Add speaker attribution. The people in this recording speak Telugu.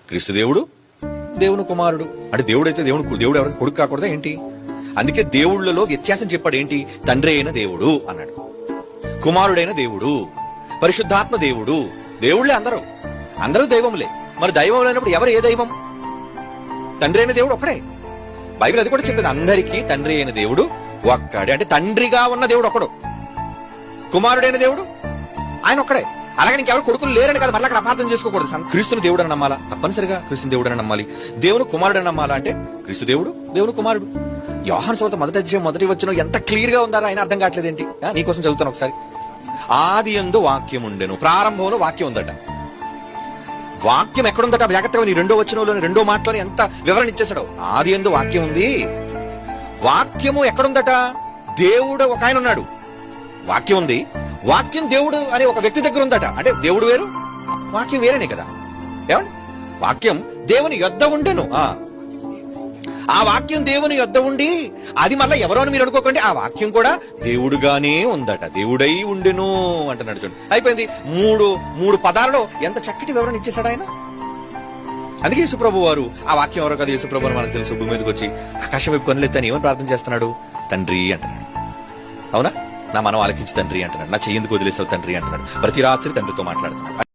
Speaker 1: క్రీస్తు దేవుడు, దేవుని కుమారుడు. అంటే దేవుడైతే దేవుడు ఎవరికి కొడుకు కాకూడదా ఏంటి? అందుకే దేవుళ్ళలో వ్యత్యాసం చెప్పాడు. ఏంటి? తండ్రి అయిన దేవుడు అన్నాడు, కుమారుడైన దేవుడు, పరిశుద్ధాత్మ దేవుడు. దేవుళ్ళే అందరూ దైవములే. మరి దైవం లేనప్పుడు ఎవరు ఏ దైవం? తండ్రి అయిన దేవుడు ఒక్కడే. బైబిల్ అది కూడా చెప్పింది, అందరికీ తండ్రి అయిన దేవుడు ఒక్కడే. అంటే తండ్రిగా ఉన్న దేవుడు ఒక్కడు, కుమారుడైన దేవుడు ఆయన ఒక్కడే. అలాగే ఇంకెవరు కొడుకులు లేరని కదా మళ్ళీ అక్కడ అపార్థం చేసుకోకూడదు. క్రీస్తుని దేవుడు అని నమ్మాలా? తప్పనిసరిగా క్రీస్తుని దేవుడు అని నమ్మాలి. దేవుని కుమారుడు అని నమ్మాలా? అంటే క్రీస్తు దేవుడు, దేవుని కుమారుడు. యోహాను సువార్త 1వ అధ్యాయం 1వ వచనం ఎంత క్లియర్ గా ఉందారా? ఆయన అర్థం కావట్లేదు ఏంటి? నీకోసం చదువుతాను ఒకసారి. ఆది యందు వాక్యం ఉండెను, ప్రారంభంలో వాక్యం ఉందట. వాక్యం ఎక్కడుందట? జాగ్రత్తగా నీ 2వ వచనంలోని 2వ మాటలోని ఎంత వివరణ ఇచ్చేసాడు. ఆది యందు వాక్యం ఉంది. వాక్యము ఎక్కడుందట? దేవుడు ఒక ఆయన ఉన్నాడు, వాక్యం ఉంది. వాక్యం దేవుడు అనే ఒక వ్యక్తి దగ్గర ఉందట. అంటే దేవుడు వేరు, వాక్యం వేరేనే కదా. ఏమండి? వాక్యం దేవుని యొద్ద ఉండెను. ఆ వాక్యం దేవుని యొద్ద ఉండి, అది మళ్ళీ ఎవరో అని మీరు అనుకోకండి, ఆ వాక్యం కూడా దేవుడుగానే ఉందట. దేవుడై ఉండెను అంటున్నాడు. చూడండి, అయిపోయింది. మూడు పదాలలో ఎంత చక్కటి వివరణ ఇచ్చేశాడు ఆయన. అందుకే యేసుప్రభు వారు, ఆ వాక్యం ఎవరో కదా యేసుప్రభు అని మనకు తెలుసు, భూమి మీదకి వచ్చి ఆకాశం వైపు కొనలెత్తని ఏమని ప్రార్థన చేస్తున్నాడు? తండ్రి అంటున్నాడు. అవునా? నా మనం ఆలకించి తండ్రి అంటున్నాడు. నా చెయ్యేందుకు వదిలేసావు తండ్రి అంటున్నాడు. ప్రతి రాత్రి తండ్రితో మాట్లాడుతున్నాడు.